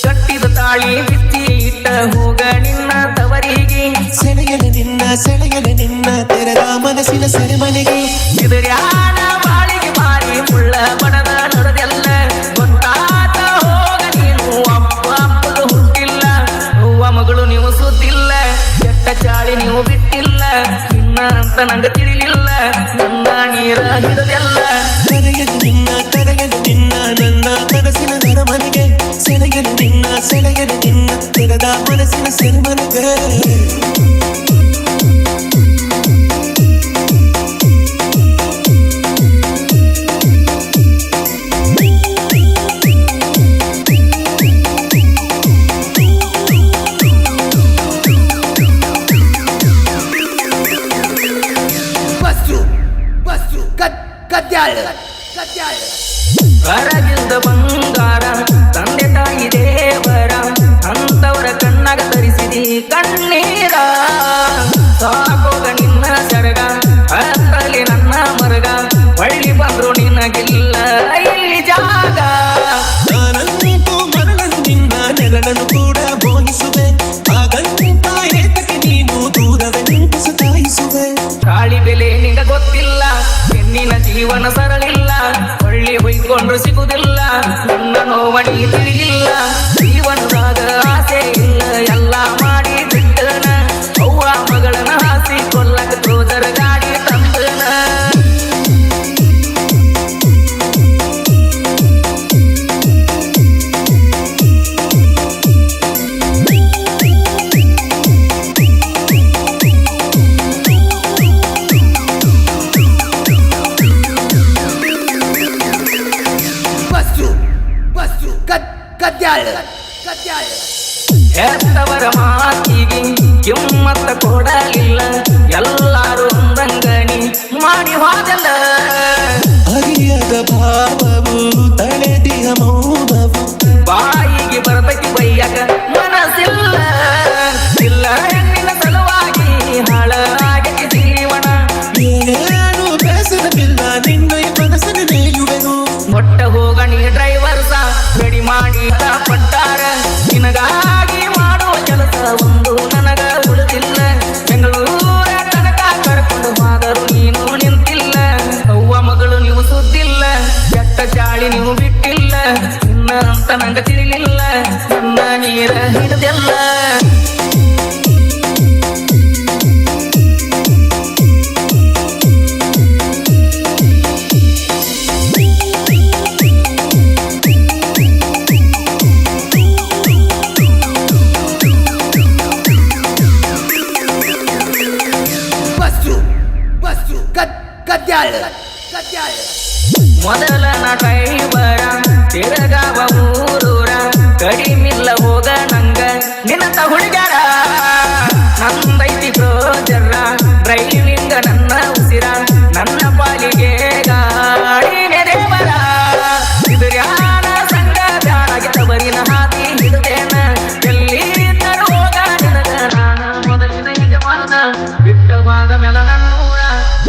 ಕಟ್ಟಿದ ತಾಳಿ ಬಿಚ್ಚಿ ಇಟ್ಟ ಹೋಗ ನಿನ್ನ ತವರಿಗೆ ಸೆಳೆಯಲು ನಿನ್ನ ತೆರೆದ ಮನಸ್ಸಿನ ಸೆರೆಮನೆಗೆ ಇದರ್ಯಾನ ಬಾಳಿಗೆ ಮಾರಿ ಮುಳ್ಳ ಬಡದ ನಡೆದೆಲ್ಲ ಗೊತ್ತಾತ ಹೋಗ ನೀನು ಅಪ್ಪ ಅಪ್ಪಲು ಹುಟ್ಟಿಲ್ಲ ಅವ್ವ ಮಗಳು ನೀವು ಸುದ್ದಿಲ್ಲ ಕೆಟ್ಟ ಚಾಳಿ ನೀವು ಬಿಟ್ಟಿಲ್ಲ ನಿನ್ನ ಅಂತ ನಂಗೆ ತಿಳಿಲಿಲ್ಲ ನನ್ನ ನೀರ ಹಿಡದೆಲ್ಲ ತೆರೆಯಲು ನಿನ್ನ ನನ್ನ ಕನಸಿನ ನರಮನೆಗೆ ಸೆಳೆಯಲು ನಿನ್ನ ತೆರೆದ ಮನಸ್ಸಿನ ಸೆರೆಮನೆಗೆ ಕರಗಿಲ್ದ ಬಂಗಾರ ತಂದೆ ತಾಯಿ ದೇವರ ಅಂತವರ ಕಣ್ಣಾಗ ತರಿಸಿದಿ ಕಣ್ಣೀರ ಸಾಕೋಗ ನಿನ್ನ ಸರಗ ಹತ್ತಲಿ ನನ್ನ ಮರಗ ಹೊಳ್ಳಿ ಬಂದ್ರು ನಿನಗಿಲ್ಲ ಇಲ್ಲಿ ಜಾಗ ನಾನಂತೂ ಮರಳನ್ನು ನಿನ್ನ ನೆರಳನ್ನು ಕೂಡ ಬೋಗಿಸುವೆ ಹಾಗಂತ ಏತಕ್ಕೆ ನೀನು ದೂರವೇ ನಿಂತು ಸತಾಯಿಸುವೆ ತಾಳಿ ಬೆಲೆ ನಿಂಗ ಗೊತ್ತಿಲ್ಲ ಹೆಣ್ಣಿನ ಜೀವನ ಸರಳಿಲ್ಲ ಹೊಳ್ಳಿ ಹೊಯ್ಕೊಂಡ್ರು ಸಿಗುದಿಲ್ಲ ನನ್ನ ನೋವಣಿ ತಿಳಿಯಿಲ್ಲ ಜೀವನದಾಗ ಆಸೆ ಇಲ್ಲ ಎಲ್ಲ ಮಾಡಿ ಬಿಟ್ಟನ ಅವ್ವ ಮಗಳನ್ನ ಹಾಸಿ ಕೊಲ್ಲಕ ತೋದರ ಗಾಡಿ ತಂದನ ಹೆತ್ತವರ ಮಾತಿಗೆ ಕಿಮ್ಮತ್ತ ಕೊಡಲಿಲ್ಲ ಎಲ್ಲಾರು ಒಂದಂಗಣಿ ಮಾಡಿ ಹೋದಲ್ಲ ಅರಿಯದ ಭಾವವು ತಳೆದಿಯ ಮೌನವು ಬಾಯಿಗೆ ಬರ್ತೈತಿ ಬೈಯಕ ಮನಸ್ಸಿಲ್ಲ ಇಲ್ಲ ಹೆಣ್ಣಿನ ಸಲುವಾಗಿ ಹಾಳಾಗಕ್ಕೆ ಜೀವನ ಏನು ಬೇಸರವಿಲ್ಲ ನಿನ್ನ ಮನಸ್ಸನ್ನು ನೇಯುವೆನು ಮೊಟ್ಟ ಹೋಗಣಿ ಡ್ರೈವರ್ಸ ರೆಡಿ ಮಾಡಿ ಪಟ್ಟಾರ ನಿನಗಾಗಿ ಮಾಡುವ ಕೆಲಸ ಒಂದು ನನಗ ಉಳಿದಿಲ್ಲ ಬೆಂಗಳೂರ ತನಕ ಕರ್ಕೊಂಡು ಹೋದರು ನೀನು ನಿಂತಿಲ್ಲ ಅವ್ವ ಮಗಳು ನೀವು ಸುದ್ದಿಲ್ಲ ಕೆಟ್ಟ ಚಾಳಿ ನೀವು ಬಿಟ್ಟಿಲ್ಲ ನಿನ್ನ ಅಂತ ನಂಗೆ ತಿಳಿಲಿಲ್ಲ ನನ್ನ ನೀರ ಹಿಡಿದೆಲ್ಲ ಮೊದಲ ಡ್ರೈವರ ತಿರುಗಾವ ಊರೂರ ಕಡಿಮಿಲ್ಲ ಹೋಗ ನಂಗ ನಿನ್ನ ಹುಡುಗರ ನಂದೈತಿ ಕ್ರೋಜರ ಡ್ರೈವಿಂಗ ನನ್ನ ಉಸಿರ ನನ್ನ ಪಾಲಿಗೆ ಗಾಡಿ ನೆರೆಬರ ಇದುರ್ಯಾನ ಸಂಗ ಬ್ಯಾಡಾಗಿ ತವರಿನ ಹಾದಿ ಹಿಡಿದೇನ ಎಲ್ಲಿ ಹೋಗ ನಿನಗ ನಾನ ಮೊದಲಿನ ಯಜಮಾನ ಬಿಟ್ಟವಾದ ಮೇಲ ನನ್ನೂರ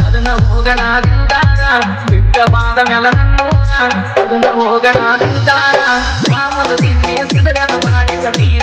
ಅದನ್ನ ಹೋಗಣಾದಿಂದಾರ ಬಿಟ್ಟವಾದ ಮೇಲ ನನ್ನೂರ ಅದನ್ನ ಹೋಗಣಾದಿಂದಾರ ಮಾಮೂಲು ತಿನ್ನಿ ಸಿದಗನ ಮಾಡಿದ ನೀರ